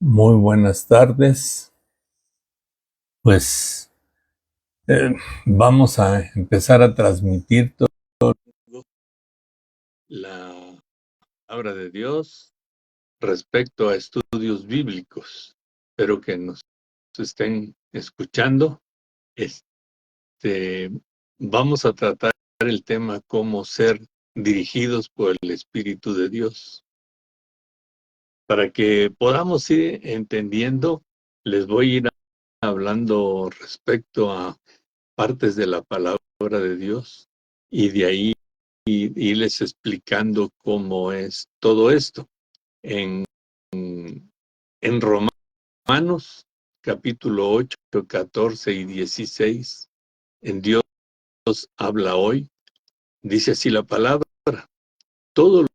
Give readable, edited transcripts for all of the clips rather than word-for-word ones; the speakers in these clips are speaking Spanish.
Muy buenas tardes. Pues vamos a empezar a transmitir todo la palabra de Dios respecto a estudios bíblicos. Espero que nos estén escuchando. Este, Vamos a tratar el tema cómo ser dirigidos por el Espíritu de Dios. Para que podamos ir entendiendo, les voy a ir hablando respecto a partes de la palabra de Dios y de ahí irles explicando cómo es todo esto. En, en Romanos, capítulo 8, 14 y 16, en Dios habla hoy, dice así la palabra: todos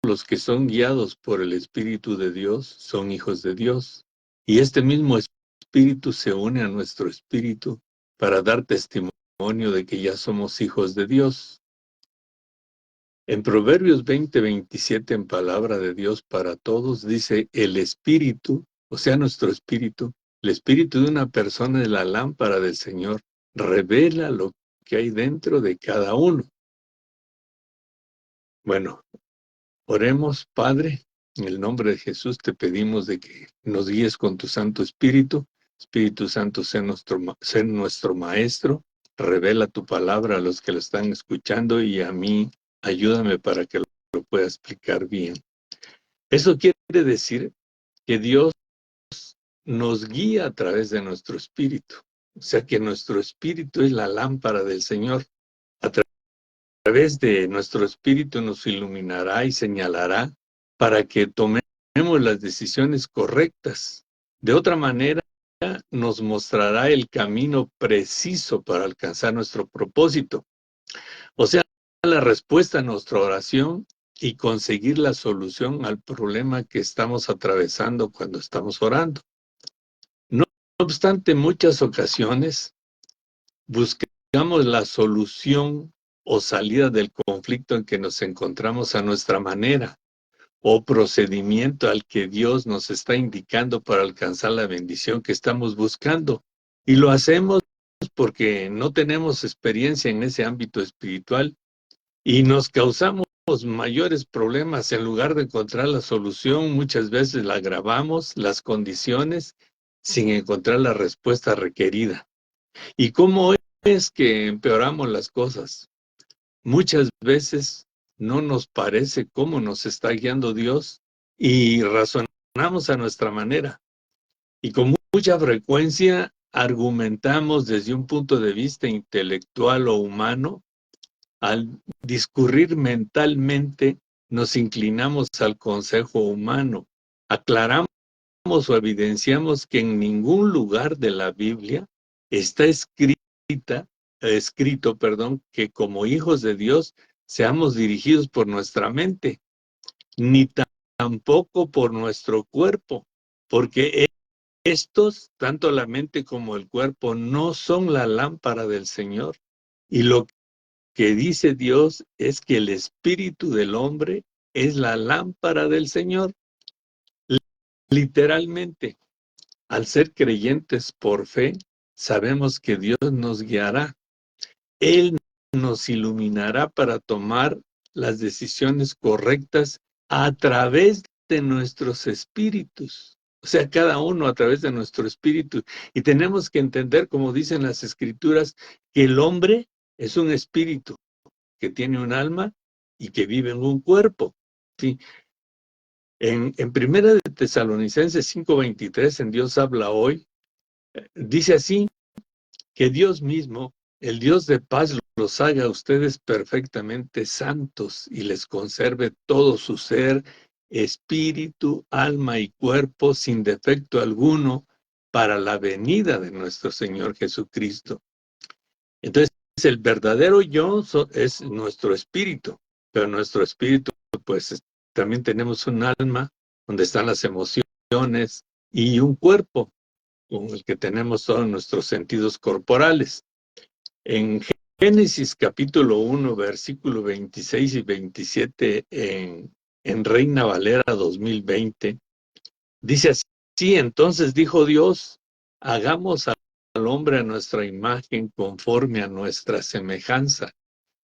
los que son guiados por el Espíritu de Dios son hijos de Dios. Y este mismo Espíritu se une a nuestro espíritu para dar testimonio de que ya somos hijos de Dios. En Proverbios 20:27, en palabra de Dios para todos, dice: el espíritu, o sea, nuestro espíritu, el espíritu de una persona es la lámpara del Señor, revela lo que hay dentro de cada uno. Bueno, oremos. Padre, en el nombre de Jesús te pedimos de que nos guíes con tu Santo Espíritu. Espíritu Santo, sé nuestro maestro, revela tu palabra a los que lo están escuchando y a mí ayúdame para que lo pueda explicar bien. Eso quiere decir que Dios nos guía a través de nuestro espíritu. O sea que nuestro espíritu es la lámpara del Señor. A través de nuestro espíritu nos iluminará y señalará para que tomemos las decisiones correctas. De otra manera, nos mostrará el camino preciso para alcanzar nuestro propósito. O sea, la respuesta a nuestra oración y conseguir la solución al problema que estamos atravesando cuando estamos orando. No obstante, en muchas ocasiones buscamos la solución o salida del conflicto en que nos encontramos a nuestra manera o procedimiento al que Dios nos está indicando para alcanzar la bendición que estamos buscando. Y lo hacemos porque no tenemos experiencia en ese ámbito espiritual y nos causamos mayores problemas. En lugar de encontrar la solución, muchas veces la agravamos, las condiciones, sin encontrar la respuesta requerida. ¿Y cómo es que empeoramos las cosas? Muchas veces no nos parece cómo nos está guiando Dios y razonamos a nuestra manera. Y con mucha frecuencia argumentamos desde un punto de vista intelectual o humano. Al discurrir mentalmente, nos inclinamos al consejo humano. Aclaramos o evidenciamos que en ningún lugar de la Biblia está escrito, que como hijos de Dios seamos dirigidos por nuestra mente, ni tampoco por nuestro cuerpo, porque estos, tanto la mente como el cuerpo, no son la lámpara del Señor. Y lo que dice Dios es que el espíritu del hombre es la lámpara del Señor. Literalmente, al ser creyentes por fe, sabemos que Dios nos guiará. Él nos iluminará para tomar las decisiones correctas a través de nuestros espíritus. O sea, cada uno a través de nuestro espíritu. Y tenemos que entender, como dicen las Escrituras, que el hombre es un espíritu que tiene un alma y que vive en un cuerpo. ¿Sí? En Primera de Tesalonicenses 5:23, en Dios habla hoy, dice así: que Dios mismo, el Dios de paz, los haga a ustedes perfectamente santos y les conserve todo su ser, espíritu, alma y cuerpo sin defecto alguno para la venida de nuestro Señor Jesucristo. Entonces, el verdadero yo es nuestro espíritu, pero nuestro espíritu, pues también tenemos un alma donde están las emociones y un cuerpo con el que tenemos todos nuestros sentidos corporales. En Génesis capítulo 1, versículo 26 y 27, en Reina Valera 2020, dice así entonces dijo Dios, hagamos al hombre a nuestra imagen conforme a nuestra semejanza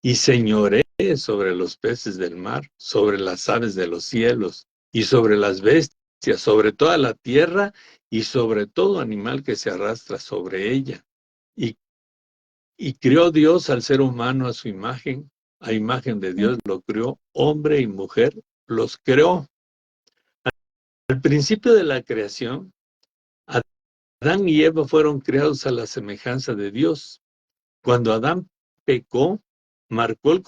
y señoree sobre los peces del mar, sobre las aves de los cielos y sobre las bestias, sobre toda la tierra y sobre todo animal que se arrastra sobre ella. Y crió Dios al ser humano a imagen de Dios lo crió, hombre y mujer los creó. Al principio de la creación, Adán y Eva fueron creados a la semejanza de Dios. Cuando Adán pecó, marcó el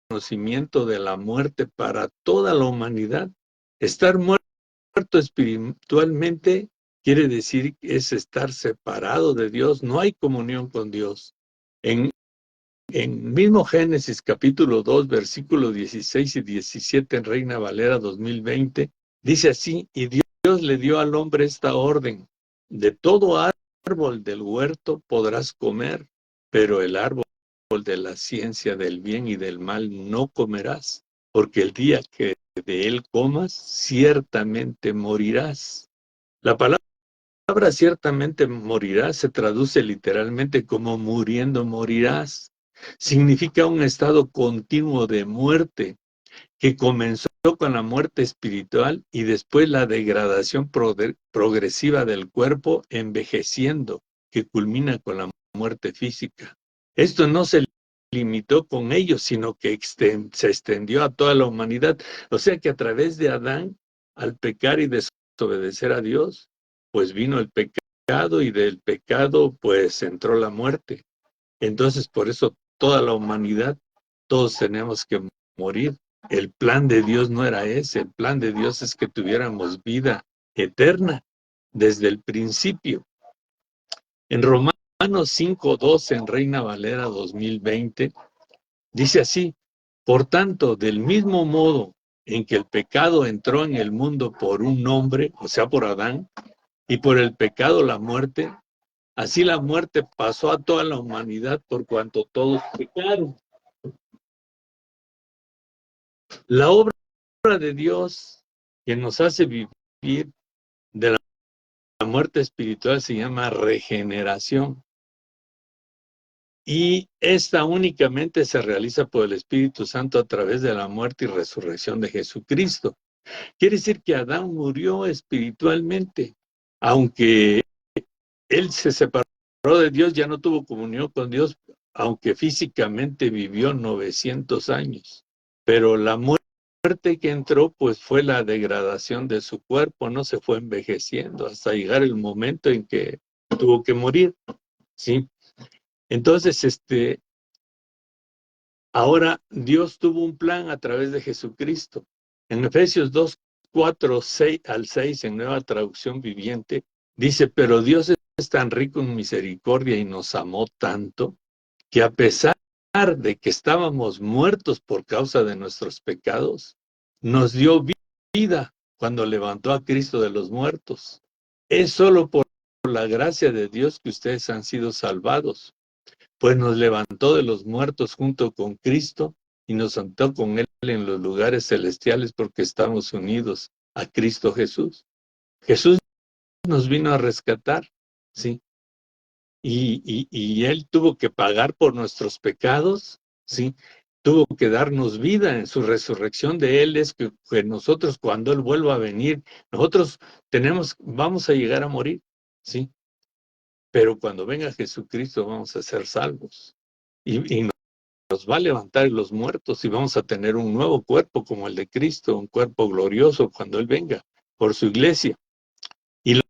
conocimiento de la muerte para toda la humanidad. Estar muerto espiritualmente quiere decir que es estar separado de Dios, no hay comunión con Dios. En mismo Génesis capítulo 2, versículos 16 y 17 en Reina Valera 2020, dice así, y Dios le dio al hombre esta orden, de todo árbol del huerto podrás comer, pero el árbol de la ciencia del bien y del mal no comerás, porque el día que de él comas, ciertamente morirás. La palabra ciertamente morirás se traduce literalmente como muriendo morirás. Significa un estado continuo de muerte que comenzó con la muerte espiritual y después la degradación progresiva del cuerpo envejeciendo, que culmina con la muerte física. Esto no se limitó con ellos, sino que se extendió a toda la humanidad. O sea que a través de Adán, al pecar y desobedecer a Dios, pues vino el pecado y del pecado pues entró la muerte. Entonces por eso toda la humanidad, todos tenemos que morir. El plan de Dios no era ese, el plan de Dios es que tuviéramos vida eterna desde el principio. En Romanos 5:12 en Reina Valera 2020, dice así, por tanto, del mismo modo en que el pecado entró en el mundo por un hombre, o sea, por Adán, y por el pecado la muerte, así la muerte pasó a toda la humanidad por cuanto todos pecaron. La obra de Dios que nos hace vivir de la muerte espiritual se llama regeneración. Y esta únicamente se realiza por el Espíritu Santo a través de la muerte y resurrección de Jesucristo. Quiere decir que Adán murió espiritualmente, aunque él se separó de Dios, ya no tuvo comunión con Dios, aunque físicamente vivió 900 años. Pero la muerte que entró, pues fue la degradación de su cuerpo, no se fue envejeciendo hasta llegar el momento en que tuvo que morir, ¿sí? Entonces, ahora Dios tuvo un plan a través de Jesucristo. En Efesios 2, 4, 6 al 6, en Nueva Traducción Viviente, dice, pero Dios es tan rico en misericordia y nos amó tanto, que a pesar de que estábamos muertos por causa de nuestros pecados, nos dio vida cuando levantó a Cristo de los muertos. Es solo por la gracia de Dios que ustedes han sido salvados, pues nos levantó de los muertos junto con Cristo y nos sentó con Él en los lugares celestiales porque estamos unidos a Cristo Jesús. Jesús nos vino a rescatar, ¿sí? Y Él tuvo que pagar por nuestros pecados, ¿sí? Tuvo que darnos vida en su resurrección de Él, es que nosotros cuando Él vuelva a venir, nosotros vamos a llegar a morir, ¿sí? Pero cuando venga Jesucristo vamos a ser salvos. Y nos va a levantar los muertos y vamos a tener un nuevo cuerpo como el de Cristo, un cuerpo glorioso cuando Él venga por su iglesia. Y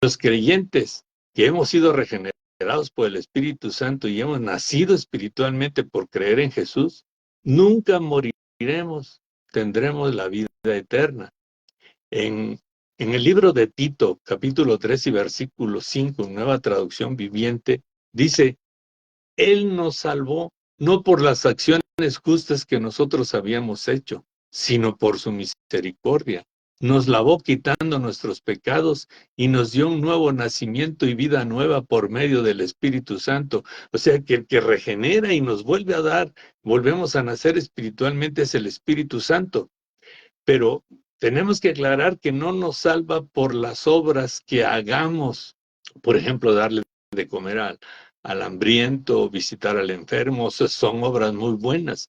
los creyentes que hemos sido regenerados por el Espíritu Santo y hemos nacido espiritualmente por creer en Jesús, nunca moriremos, tendremos la vida eterna. En el libro de Tito, capítulo 3 y versículo 5, Nueva Traducción Viviente, dice, Él nos salvó no por las acciones justas que nosotros habíamos hecho, sino por su misericordia. Nos lavó quitando nuestros pecados y nos dio un nuevo nacimiento y vida nueva por medio del Espíritu Santo. O sea que el que regenera y nos vuelve a dar, volvemos a nacer espiritualmente, es el Espíritu Santo. Pero Tenemos que aclarar que no nos salva por las obras que hagamos. Por ejemplo, darle de comer al hambriento, visitar al enfermo, son obras muy buenas.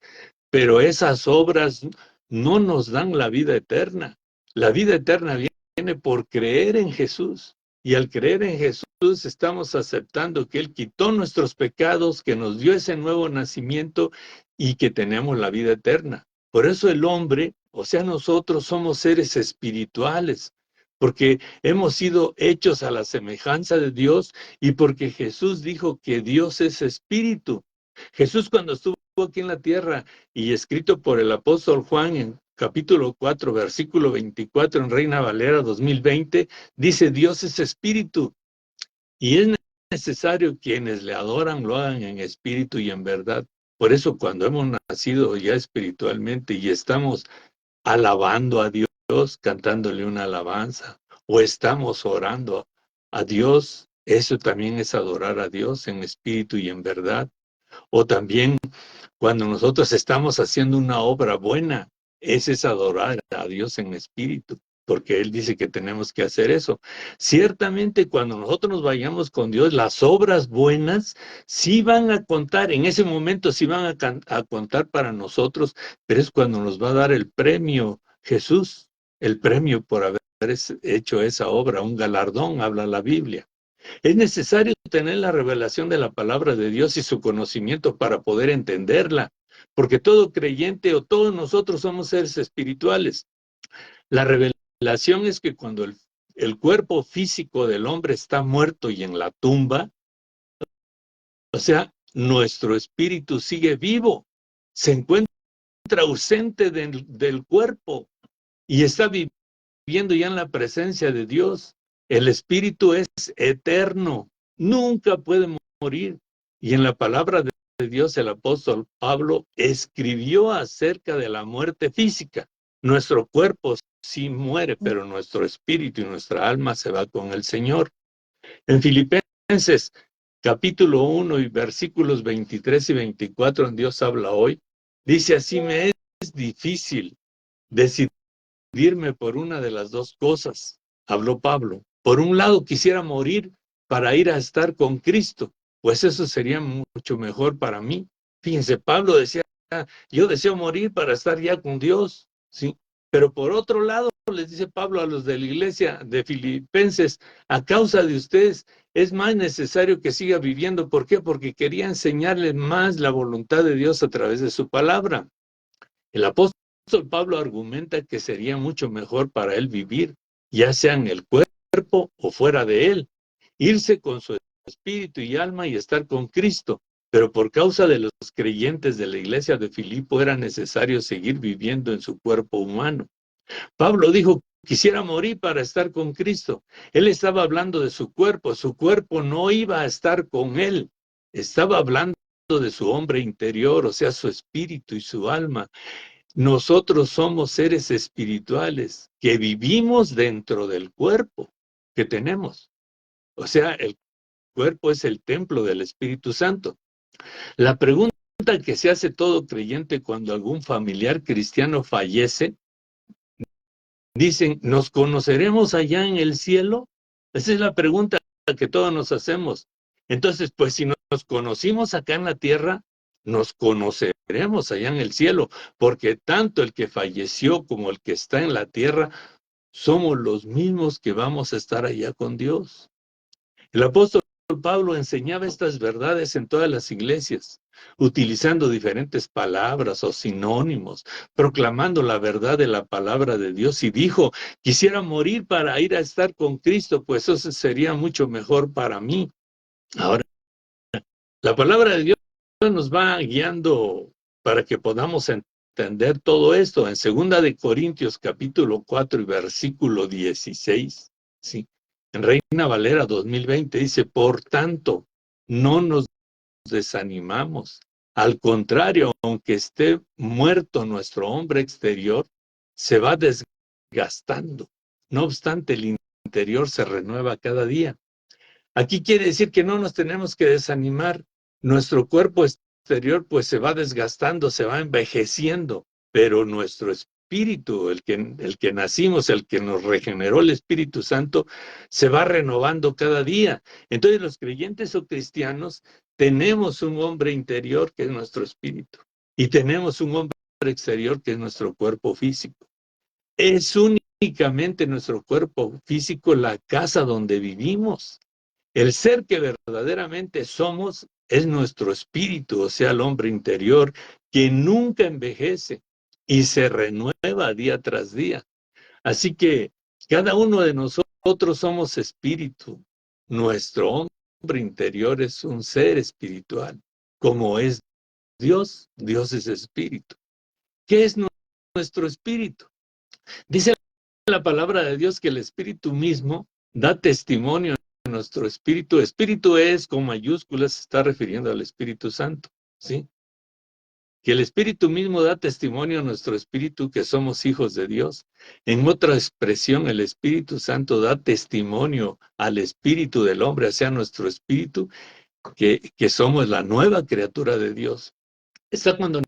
Pero esas obras no nos dan la vida eterna. La vida eterna viene por creer en Jesús. Y al creer en Jesús estamos aceptando que Él quitó nuestros pecados, que nos dio ese nuevo nacimiento y que tenemos la vida eterna. Por eso el hombre, o sea, nosotros somos seres espirituales, porque hemos sido hechos a la semejanza de Dios y porque Jesús dijo que Dios es espíritu. Jesús cuando estuvo aquí en la tierra y escrito por el apóstol Juan en capítulo 4, versículo 24 en Reina Valera 2020, dice: Dios es espíritu y es necesario quienes le adoran lo hagan en espíritu y en verdad. Por eso cuando hemos nacido ya espiritualmente y estamos alabando a Dios, cantándole una alabanza, o estamos orando a Dios, eso también es adorar a Dios en espíritu y en verdad. O también cuando nosotros estamos haciendo una obra buena, ese es adorar a Dios en espíritu, porque Él dice que tenemos que hacer eso. Ciertamente, cuando nosotros nos vayamos con Dios, las obras buenas sí van a contar, en ese momento sí van a contar para nosotros, pero es cuando nos va a dar el premio Jesús, el premio por haber hecho esa obra, un galardón, habla la Biblia. Es necesario tener la revelación de la palabra de Dios y su conocimiento para poder entenderla, porque todo creyente o todos nosotros somos seres espirituales. La revelación es que cuando el cuerpo físico del hombre está muerto y en la tumba, o sea, nuestro espíritu sigue vivo, se encuentra ausente del cuerpo y está viviendo ya en la presencia de Dios. El espíritu es eterno, nunca puede morir. Y en la palabra de Dios, el apóstol Pablo escribió acerca de la muerte física. Nuestro cuerpo sí muere, pero nuestro espíritu y nuestra alma se va con el Señor. En Filipenses capítulo 1 y versículos 23 y 24, en Dios habla hoy, dice: así me es difícil decidirme por una de las dos cosas, habló Pablo. Por un lado, quisiera morir para ir a estar con Cristo, pues eso sería mucho mejor para mí. Fíjense, Pablo decía: yo deseo morir para estar ya con Dios, ¿sí? Pero por otro lado, les dice Pablo a los de la iglesia de Filipenses: a causa de ustedes es más necesario que siga viviendo. ¿Por qué? Porque quería enseñarles más la voluntad de Dios a través de su palabra. El apóstol Pablo argumenta que sería mucho mejor para él vivir, ya sea en el cuerpo o fuera de él, irse con su espíritu y alma y estar con Cristo. Pero por causa de los creyentes de la iglesia de Filipo era necesario seguir viviendo en su cuerpo humano. Pablo dijo: quisiera morir para estar con Cristo. Él estaba hablando de su cuerpo no iba a estar con él. Estaba hablando de su hombre interior, o sea, su espíritu y su alma. Nosotros somos seres espirituales que vivimos dentro del cuerpo que tenemos. O sea, el cuerpo es el templo del Espíritu Santo. La pregunta que se hace todo creyente cuando algún familiar cristiano fallece, dicen: ¿nos conoceremos allá en el cielo? Esa es la pregunta que todos nos hacemos. Entonces, pues si nos conocimos acá en la tierra, nos conoceremos allá en el cielo, porque tanto el que falleció como el que está en la tierra somos los mismos que vamos a estar allá con Dios. El apóstol Pablo enseñaba estas verdades en todas las iglesias, utilizando diferentes palabras o sinónimos, proclamando la verdad de la palabra de Dios, y dijo: quisiera morir para ir a estar con Cristo, pues eso sería mucho mejor para mí. Ahora, la palabra de Dios nos va guiando para que podamos entender todo esto. En 2 Corintios capítulo 4 y versículo 16, ¿sí? En Reina Valera 2020 dice: por tanto, no nos desanimamos. Al contrario, aunque esté muerto nuestro hombre exterior, se va desgastando. No obstante, el interior se renueva cada día. Aquí quiere decir que no nos tenemos que desanimar. Nuestro cuerpo exterior pues se va desgastando, se va envejeciendo, pero nuestro espíritu, el que nacimos, el que nos regeneró el Espíritu Santo, se va renovando cada día. Entonces los creyentes o cristianos tenemos un hombre interior que es nuestro espíritu y tenemos un hombre exterior que es nuestro cuerpo físico. Es únicamente nuestro cuerpo físico la casa donde vivimos. El ser que verdaderamente somos es nuestro espíritu, o sea, el hombre interior, que nunca envejece y se renueva día tras día. Así que cada uno de nosotros somos espíritu. Nuestro hombre interior es un ser espiritual. Como es Dios, Dios es espíritu. ¿Qué es nuestro espíritu? Dice la palabra de Dios que el espíritu mismo da testimonio de nuestro espíritu. Espíritu es con mayúsculas, se está refiriendo al Espíritu Santo, ¿sí? Que el espíritu mismo da testimonio a nuestro espíritu que somos hijos de Dios. En otra expresión, el Espíritu Santo da testimonio al espíritu del hombre, o sea, nuestro espíritu, que somos la nueva criatura de Dios. Está cuando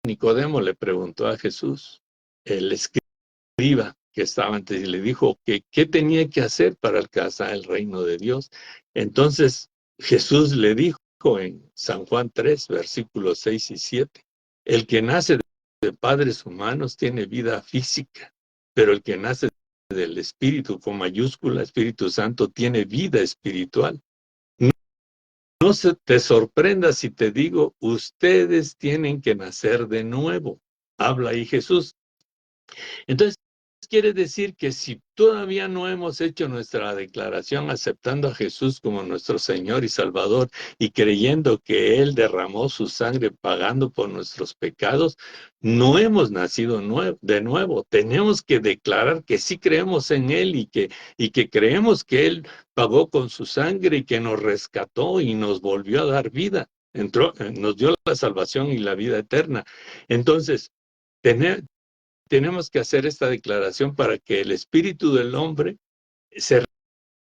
Nicodemo le preguntó a Jesús, el escriba que estaba antes, y le dijo que qué tenía que hacer para alcanzar el reino de Dios. Entonces Jesús le dijo en San Juan 3, versículos 6 y 7, el que nace de padres humanos tiene vida física, pero el que nace del Espíritu, con mayúscula, Espíritu Santo, tiene vida espiritual. No se te sorprenda si te digo, ustedes tienen que nacer de nuevo. Habla ahí Jesús. Entonces, quiere decir que si todavía no hemos hecho nuestra declaración aceptando a Jesús como nuestro Señor y Salvador y creyendo que Él derramó su sangre pagando por nuestros pecados, no hemos nacido de nuevo. Tenemos que declarar que sí creemos en Él y que creemos que Él pagó con su sangre y que nos rescató y nos volvió a dar vida. Nos dio la salvación y la vida eterna. Entonces, tenemos que hacer esta declaración para que el espíritu del hombre se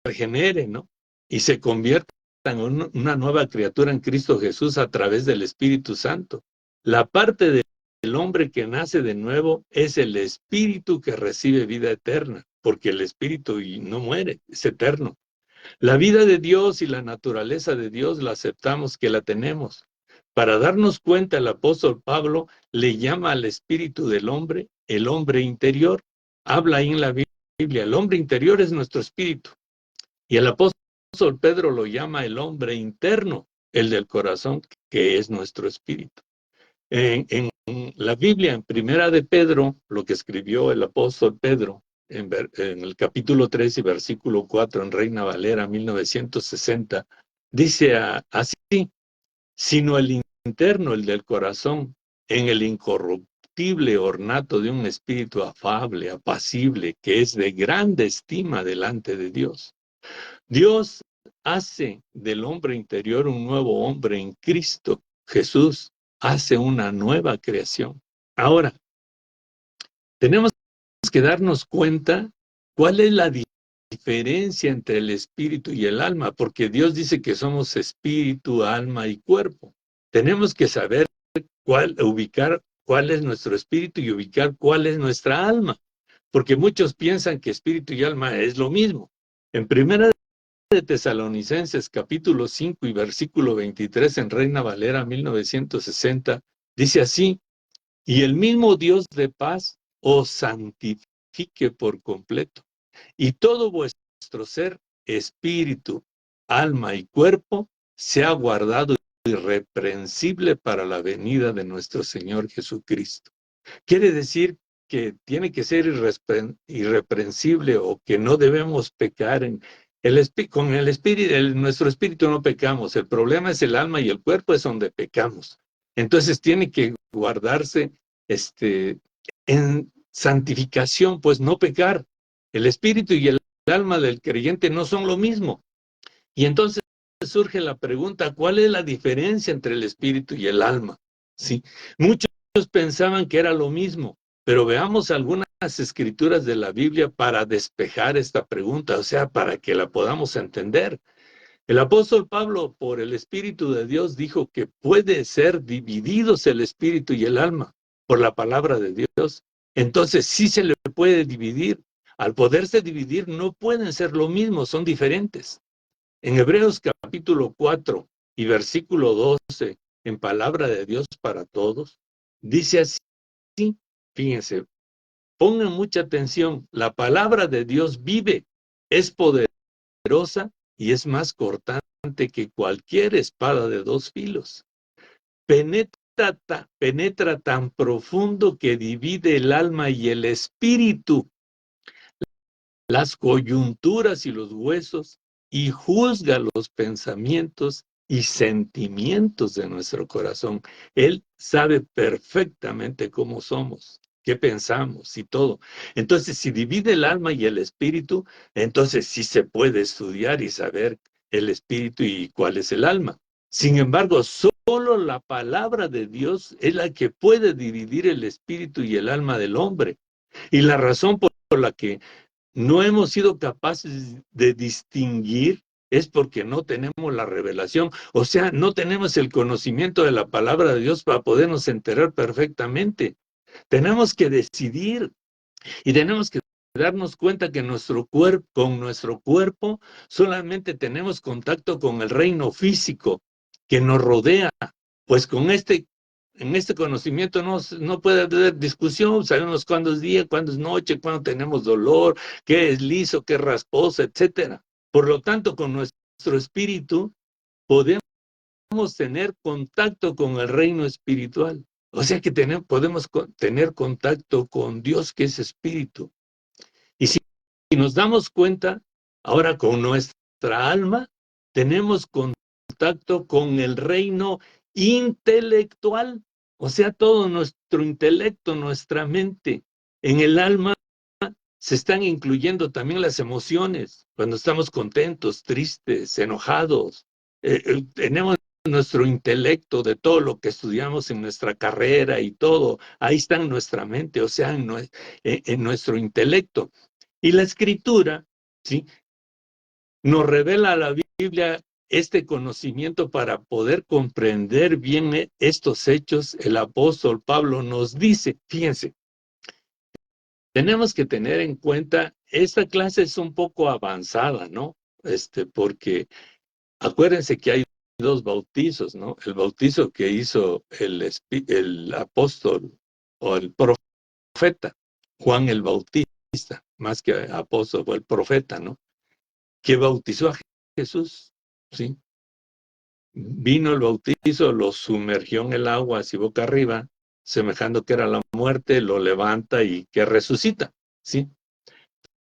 regenere, ¿no? Y se convierta en una nueva criatura en Cristo Jesús a través del Espíritu Santo. La parte del hombre que nace de nuevo es el espíritu que recibe vida eterna, porque el espíritu no muere, es eterno. La vida de Dios y la naturaleza de Dios la aceptamos que la tenemos. Para darnos cuenta, el apóstol Pablo le llama al espíritu del hombre el hombre interior. Habla ahí en la Biblia, el hombre interior es nuestro espíritu. Y el apóstol Pedro lo llama el hombre interno, el del corazón, que es nuestro espíritu. En la Biblia, en Primera de Pedro, lo que escribió el apóstol Pedro, en el capítulo 3 y versículo 4, en Reina Valera 1960, dice así, sino el interno, el del corazón, en el incorruptible ornato de un espíritu afable, apacible, que es de grande estima delante de Dios. Dios hace del hombre interior un nuevo hombre en Cristo Jesús, hace una nueva creación. Ahora, tenemos que darnos cuenta cuál es la diferencia entre el espíritu y el alma, porque Dios dice que somos espíritu, alma y cuerpo. Tenemos que saber ubicar cuál es nuestro espíritu y ubicar cuál es nuestra alma, porque muchos piensan que espíritu y alma es lo mismo. En Primera de Tesalonicenses, capítulo 5 y versículo 23, en Reina Valera 1960, dice así, y el mismo Dios de paz os santifique por completo, y todo vuestro ser, espíritu, alma y cuerpo, sea guardado irreprensible para la venida de nuestro Señor Jesucristo. Quiere decir que tiene que ser irreprensible o que no debemos pecar con el espíritu. Nuestro espíritu no pecamos, el problema es el alma y el cuerpo es donde pecamos. Entonces tiene que guardarse en santificación, pues no pecar. El espíritu y el alma del creyente no son lo mismo. Y entonces surge la pregunta, ¿cuál es la diferencia entre el espíritu y el alma? ¿Sí? Muchos pensaban que era lo mismo, pero veamos algunas escrituras de la Biblia para despejar esta pregunta, o sea, para que la podamos entender. El apóstol Pablo, por el Espíritu de Dios, dijo que puede ser divididos el espíritu y el alma por la palabra de Dios. Entonces sí se le puede dividir. Al poderse dividir no pueden ser lo mismo, son diferentes. En Hebreos capítulo 4 y versículo 12, en Palabra de Dios para Todos, dice así, fíjense, pongan mucha atención, la palabra de Dios vive, es poderosa y es más cortante que cualquier espada de dos filos. Penetra tan profundo que divide el alma y el espíritu, las coyunturas y los huesos, y juzga los pensamientos y sentimientos de nuestro corazón. Él sabe perfectamente cómo somos, qué pensamos y todo. Entonces, si divide el alma y el espíritu, entonces sí se puede estudiar y saber el espíritu y cuál es el alma. Sin embargo, solo la palabra de Dios es la que puede dividir el espíritu y el alma del hombre. Y la razón por la que no hemos sido capaces de distinguir es porque no tenemos la revelación, o sea, no tenemos el conocimiento de la palabra de Dios para podernos enterar perfectamente. Tenemos que decidir y tenemos que darnos cuenta que con nuestro cuerpo solamente tenemos contacto con el reino físico que nos rodea, pues en este conocimiento no puede haber discusión, sabemos cuándo es día, cuándo es noche, cuándo tenemos dolor, qué es liso, qué es rasposo, etcétera. Por lo tanto, con nuestro espíritu podemos tener contacto con el reino espiritual. O sea que podemos tener contacto con Dios, que es espíritu. Y si nos damos cuenta, ahora con nuestra alma, tenemos contacto con el reino intelectual, o sea, todo nuestro intelecto, nuestra mente. En el alma se están incluyendo también las emociones, cuando estamos contentos, tristes, enojados. Tenemos nuestro intelecto de todo lo que estudiamos en nuestra carrera y todo, ahí está en nuestra mente, o sea, en nuestro intelecto. Y la escritura, ¿sí?, nos revela a la Biblia este conocimiento para poder comprender bien estos hechos. El apóstol Pablo nos dice, fíjense, tenemos que tener en cuenta, esta clase es un poco avanzada, ¿no? Porque acuérdense que hay dos bautizos, ¿no? El bautizo que hizo el apóstol o el profeta, Juan el Bautista, más que apóstol, o el profeta, ¿no?, que bautizó a Jesús, ¿sí? Vino el bautizo, lo sumergió en el agua así boca arriba, semejando que era la muerte, lo levanta y que resucita, ¿sí?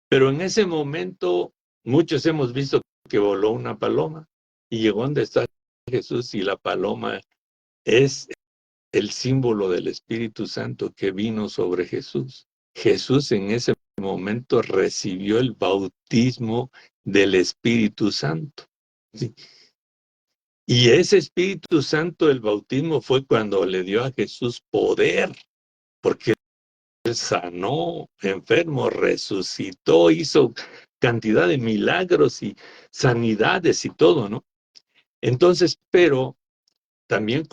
Pero en ese momento, muchos hemos visto que voló una paloma y llegó donde está Jesús, y la paloma es el símbolo del Espíritu Santo que vino sobre Jesús. Jesús en ese momento recibió el bautismo del Espíritu Santo, ¿sí? Y ese Espíritu Santo, el bautismo, fue cuando le dio a Jesús poder, porque él sanó enfermos, resucitó, hizo cantidad de milagros y sanidades y todo, ¿no? Entonces, pero también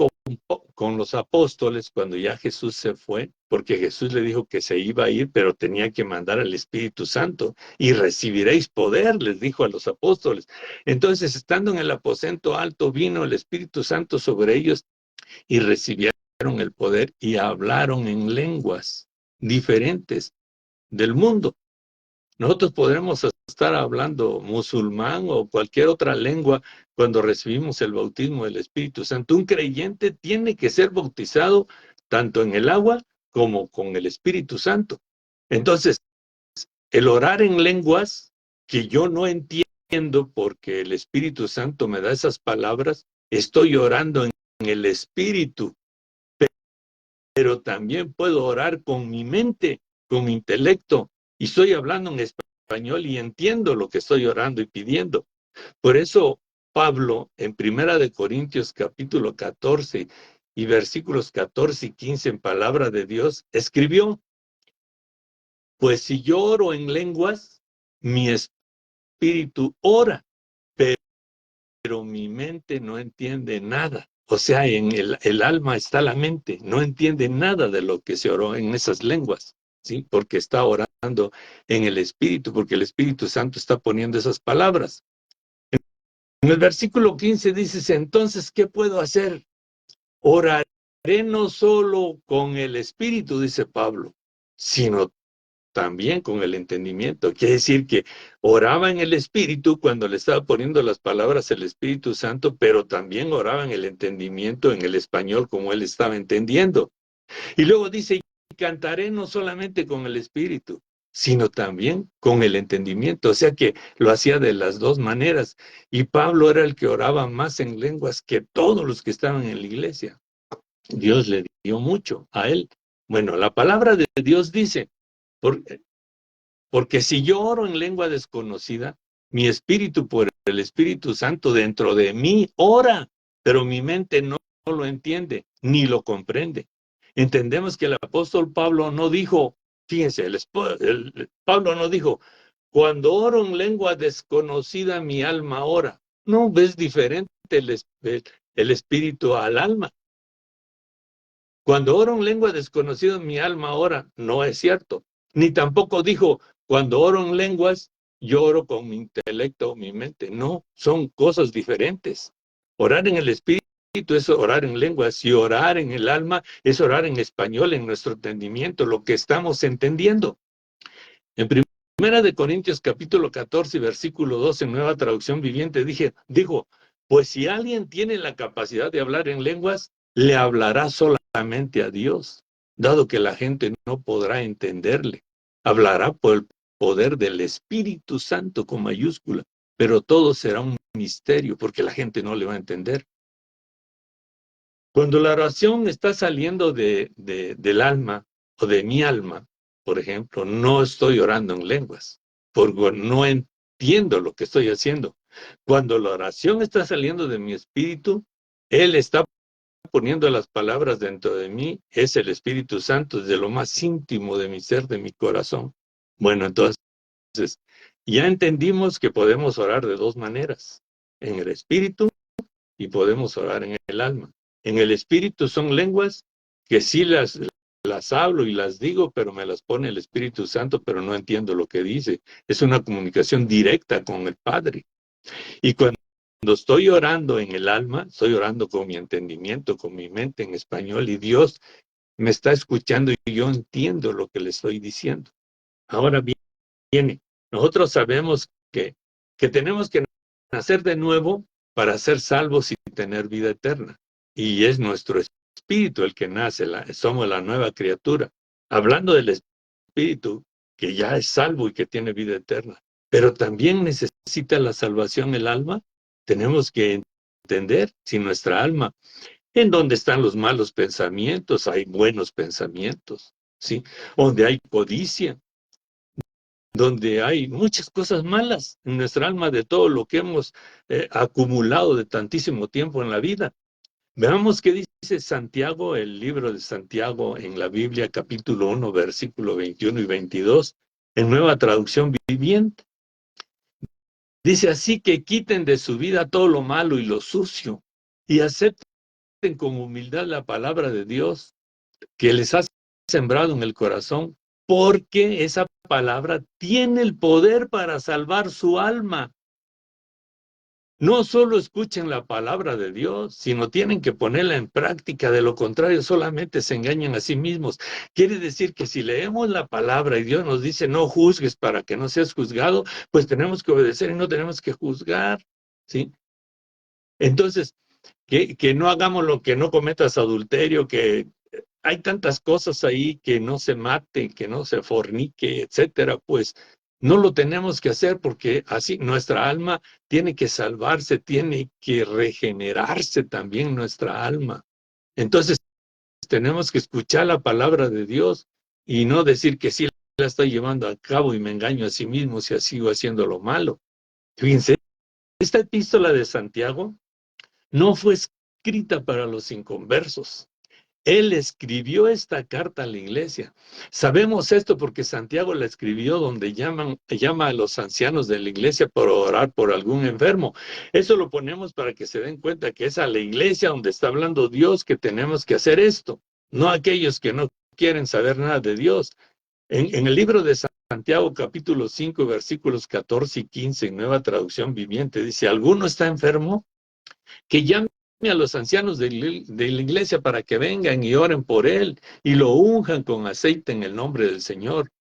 con los apóstoles, cuando ya Jesús se fue, porque Jesús le dijo que se iba a ir, pero tenía que mandar al Espíritu Santo, y recibiréis poder, les dijo a los apóstoles. Entonces, estando en el aposento alto, vino el Espíritu Santo sobre ellos y recibieron el poder y hablaron en lenguas diferentes del mundo. Nosotros podremos estar hablando musulmán o cualquier otra lengua cuando recibimos el bautismo del Espíritu Santo. Un creyente tiene que ser bautizado tanto en el agua como con el Espíritu Santo. Entonces, el orar en lenguas que yo no entiendo porque el Espíritu Santo me da esas palabras, estoy orando en el Espíritu, pero también puedo orar con mi mente, con mi intelecto, y estoy hablando en español y entiendo lo que estoy orando y pidiendo. Por eso Pablo, en 1 Corintios capítulo 14 y versículos 14 y 15 en palabra de Dios, escribió: pues si yo oro en lenguas, mi espíritu ora, pero mi mente no entiende nada. O sea, en el alma está la mente, no entiende nada de lo que se oró en esas lenguas. ¿sí? Porque está orando en el Espíritu, porque el Espíritu Santo está poniendo esas palabras. En el versículo 15 dices, entonces, ¿qué puedo hacer? Oraré no solo con el Espíritu, dice Pablo, sino también con el entendimiento. Quiere decir que oraba en el Espíritu cuando le estaba poniendo las palabras el Espíritu Santo, pero también oraba en el entendimiento, en el español, como él estaba entendiendo. Y luego dice, cantaré no solamente con el Espíritu, sino también con el entendimiento. O sea que lo hacía de las dos maneras. Y Pablo era el que oraba más en lenguas que todos los que estaban en la iglesia. Dios le dio mucho a él. Bueno, la palabra de Dios dice, porque si yo oro en lengua desconocida, mi espíritu por el Espíritu Santo dentro de mí ora, pero mi mente no lo entiende ni lo comprende. Entendemos que el apóstol Pablo no dijo, fíjense, Pablo no dijo, cuando oro en lengua desconocida mi alma ora. No, ves diferente el espíritu al alma. Cuando oro en lengua desconocida mi alma ora, no es cierto. Ni tampoco dijo, cuando oro en lenguas, yo oro con mi intelecto o mi mente. No, son cosas diferentes. Orar en el espíritu es orar en lenguas y orar en el alma es orar en español, en nuestro entendimiento, lo que estamos entendiendo. En Primera de Corintios capítulo 14, versículo 2, en Nueva Traducción Viviente, dijo, pues si alguien tiene la capacidad de hablar en lenguas, le hablará solamente a Dios, dado que la gente no podrá entenderle. Hablará por el poder del Espíritu Santo con mayúscula, pero todo será un misterio porque la gente no le va a entender. Cuando la oración está saliendo del alma o de mi alma, por ejemplo, no estoy orando en lenguas, porque no entiendo lo que estoy haciendo. Cuando la oración está saliendo de mi espíritu, Él está poniendo las palabras dentro de mí, es el Espíritu Santo, desde lo más íntimo de mi ser, de mi corazón. Bueno, entonces, ya entendimos que podemos orar de dos maneras, en el espíritu y podemos orar en el alma. En el espíritu son lenguas que sí las hablo y las digo, pero me las pone el Espíritu Santo, pero no entiendo lo que dice. Es una comunicación directa con el Padre. Y cuando estoy orando en el alma, estoy orando con mi entendimiento, con mi mente en español, y Dios me está escuchando y yo entiendo lo que le estoy diciendo. Ahora viene, nosotros sabemos que tenemos que nacer de nuevo para ser salvos y tener vida eterna. Y es nuestro espíritu el que nace, somos la nueva criatura. Hablando del espíritu que ya es salvo y que tiene vida eterna, pero también necesita la salvación el alma. Tenemos que entender si nuestra alma, en donde están los malos pensamientos, hay buenos pensamientos, ¿sí? Donde hay codicia, donde hay muchas cosas malas en nuestra alma de todo lo que hemos acumulado de tantísimo tiempo en la vida. Veamos qué dice Santiago, el libro de Santiago en la Biblia, capítulo 1, versículo 21 y 22, en Nueva Traducción Viviente. Dice, así que quiten de su vida todo lo malo y lo sucio y acepten con humildad la palabra de Dios que les ha sembrado en el corazón, porque esa palabra tiene el poder para salvar su alma. No solo escuchen la palabra de Dios, sino tienen que ponerla en práctica. De lo contrario, solamente se engañan a sí mismos. Quiere decir que si leemos la palabra y Dios nos dice no juzgues para que no seas juzgado, pues tenemos que obedecer y no tenemos que juzgar, ¿sí? Entonces, que no hagamos lo que no cometas adulterio, que hay tantas cosas ahí, que no se mate, que no se fornique, etcétera, pues no lo tenemos que hacer porque así nuestra alma tiene que salvarse, tiene que regenerarse también nuestra alma. Entonces tenemos que escuchar la palabra de Dios y no decir que sí la estoy llevando a cabo y me engaño a sí mismo si sigo haciendo lo malo. Fíjense, esta epístola de Santiago no fue escrita para los inconversos. Él escribió esta carta a la iglesia. Sabemos esto porque Santiago la escribió donde llama a los ancianos de la iglesia por orar por algún enfermo. Eso lo ponemos para que se den cuenta que es a la iglesia donde está hablando Dios que tenemos que hacer esto, no a aquellos que no quieren saber nada de Dios. En el libro de Santiago, capítulo 5, versículos 14 y 15, en Nueva Traducción Viviente, dice, ¿alguno está enfermo? Que llame a los ancianos de la iglesia para que vengan y oren por él y lo unjan con aceite en el nombre del Señor.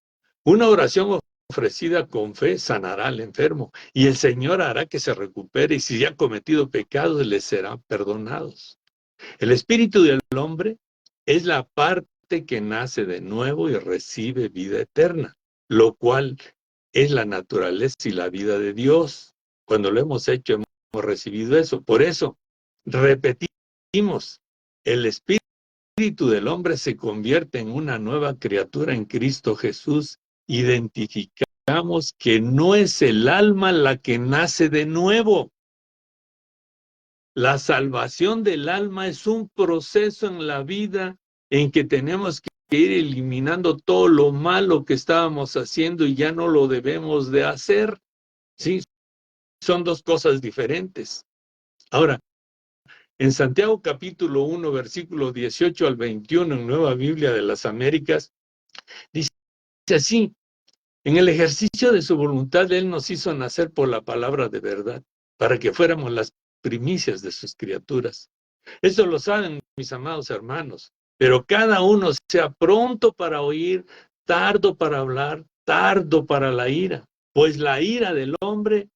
Una oración ofrecida con fe sanará al enfermo y el Señor hará que se recupere y si ha cometido pecados les serán perdonados. El espíritu del hombre es la parte que nace de nuevo y recibe vida eterna, lo cual es la naturaleza y la vida de Dios. Cuando lo hemos hecho, hemos recibido eso. Por eso, repetimos, el espíritu del hombre se convierte en una nueva criatura en Cristo Jesús. Identificamos que no es el alma la que nace de nuevo. La salvación del alma es un proceso en la vida en que tenemos que ir eliminando todo lo malo que estábamos haciendo y ya no lo debemos de hacer. Sí, son dos cosas diferentes. Ahora, en Santiago capítulo 1, versículo 18 al 21, en Nueva Biblia de las Américas, dice así, en el ejercicio de su voluntad, Él nos hizo nacer por la palabra de verdad, para que fuéramos las primicias de sus criaturas. Eso lo saben mis amados hermanos, pero cada uno sea pronto para oír, tardo para hablar, tardo para la ira, pues la ira del hombre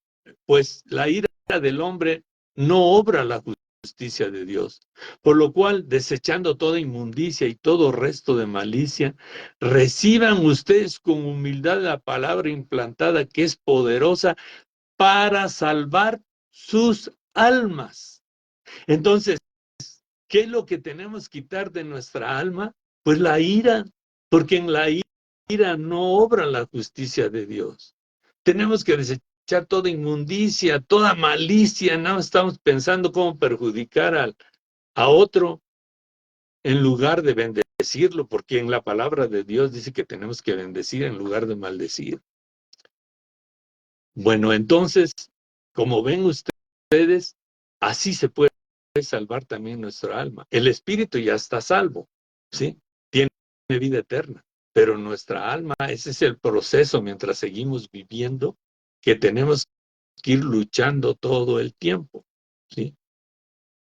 no obra la justicia de Dios. Por lo cual, desechando toda inmundicia y todo resto de malicia, reciban ustedes con humildad la palabra implantada que es poderosa para salvar sus almas. Entonces, ¿qué es lo que tenemos que quitar de nuestra alma? Pues la ira, porque en la ira no obra la justicia de Dios. Tenemos que desechar toda inmundicia, toda malicia, no estamos pensando cómo perjudicar a otro en lugar de bendecirlo, porque en la palabra de Dios dice que tenemos que bendecir en lugar de maldecir. Bueno, entonces, como ven ustedes, así se puede salvar también nuestra alma. El espíritu ya está salvo, ¿sí? Tiene vida eterna, pero nuestra alma, ese es el proceso mientras seguimos viviendo, que tenemos que ir luchando todo el tiempo, ¿sí?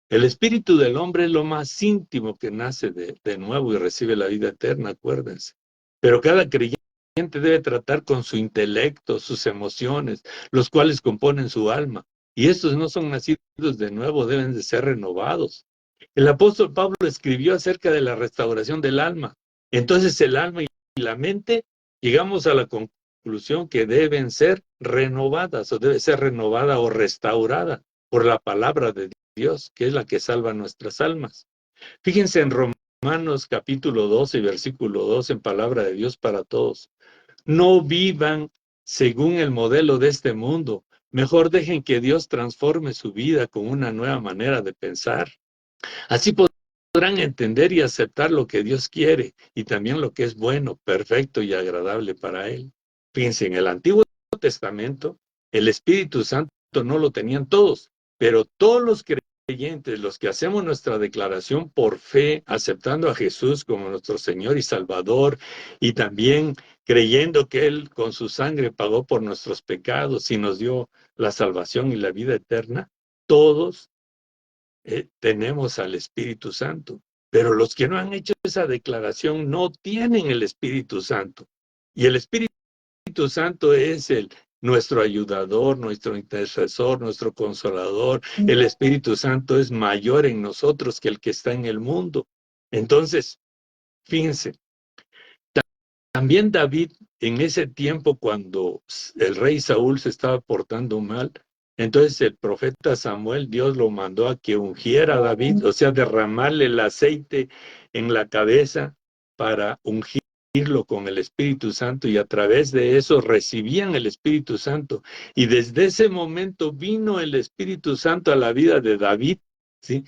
El espíritu del hombre es lo más íntimo que nace de nuevo y recibe la vida eterna, acuérdense. Pero cada creyente debe tratar con su intelecto, sus emociones, los cuales componen su alma. Y estos no son nacidos de nuevo, deben de ser renovados. El apóstol Pablo escribió acerca de la restauración del alma. Entonces el alma y la mente llegamos a la conclusión que deben ser renovadas o debe ser renovada o restaurada por la palabra de Dios, que es la que salva nuestras almas. Fíjense en Romanos capítulo 12, versículo 2, en palabra de Dios para todos. No vivan según el modelo de este mundo. Mejor dejen que Dios transforme su vida con una nueva manera de pensar. Así podrán entender y aceptar lo que Dios quiere y también lo que es bueno, perfecto y agradable para Él. Fíjense, en el Antiguo Testamento, el Espíritu Santo no lo tenían todos, pero todos los creyentes, los que hacemos nuestra declaración por fe, aceptando a Jesús como nuestro Señor y Salvador, y también creyendo que Él con su sangre pagó por nuestros pecados y nos dio la salvación y la vida eterna, todos tenemos al Espíritu Santo. Pero los que no han hecho esa declaración no tienen el Espíritu Santo. Y el Espíritu Santo es nuestro ayudador, nuestro intercesor, nuestro consolador. El Espíritu Santo es mayor en nosotros que el que está en el mundo. Entonces, fíjense, también David, en ese tiempo cuando el rey Saúl se estaba portando mal, entonces el profeta Samuel, Dios lo mandó a que ungiera a David, o sea, derramarle el aceite en la cabeza para ungirlo con el Espíritu Santo, y a través de eso recibían el Espíritu Santo. Y desde ese momento vino el Espíritu Santo a la vida de David, ¿sí?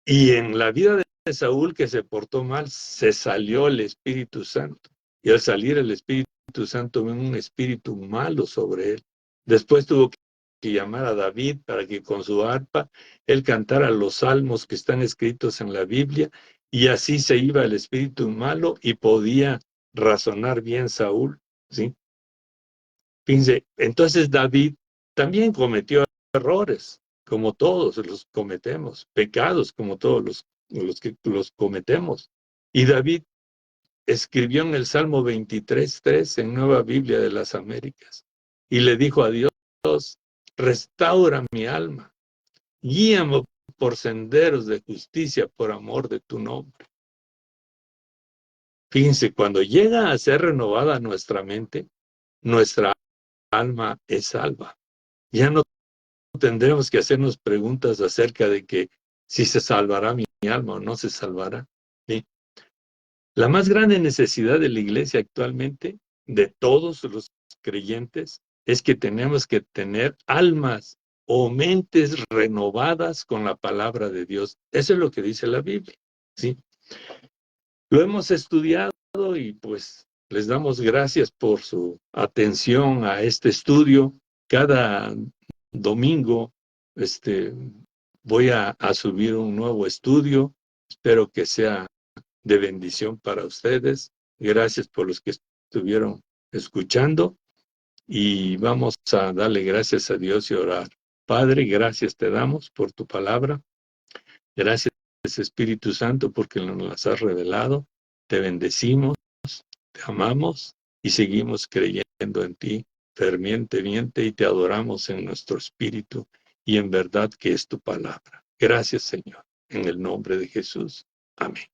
Y en la vida de Saúl, que se portó mal, se salió el Espíritu Santo. Y al salir el Espíritu Santo, vino un espíritu malo sobre él. Después tuvo que llamar a David para que con su arpa él cantara los salmos que están escritos en la Biblia, y así se iba el espíritu malo y podía razonar bien Saúl, ¿sí? Fíjense, entonces David también cometió errores, como todos los cometemos, pecados como todos los que los cometemos. Y David escribió en el Salmo 23:3 en Nueva Biblia de las Américas, y le dijo a Dios, restaura mi alma, guíame por senderos de justicia por amor de tu nombre. Fíjense, cuando llega a ser renovada nuestra mente, nuestra alma es salva. Ya no tendremos que hacernos preguntas acerca de que si se salvará mi alma o no se salvará. ¿Sí? La más grande necesidad de la iglesia actualmente, de todos los creyentes, es que tenemos que tener almas o mentes renovadas con la palabra de Dios. Eso es lo que dice la Biblia. ¿Sí? Lo hemos estudiado y pues les damos gracias por su atención a este estudio. Cada domingo voy a subir un nuevo estudio. Espero que sea de bendición para ustedes. Gracias por los que estuvieron escuchando y vamos a darle gracias a Dios y orar. Padre, gracias te damos por tu palabra. Gracias, Espíritu Santo, porque nos las has revelado. Te bendecimos, te amamos y seguimos creyendo en ti fervientemente y te adoramos en nuestro espíritu y en verdad que es tu palabra. Gracias, Señor, en el nombre de Jesús. Amén.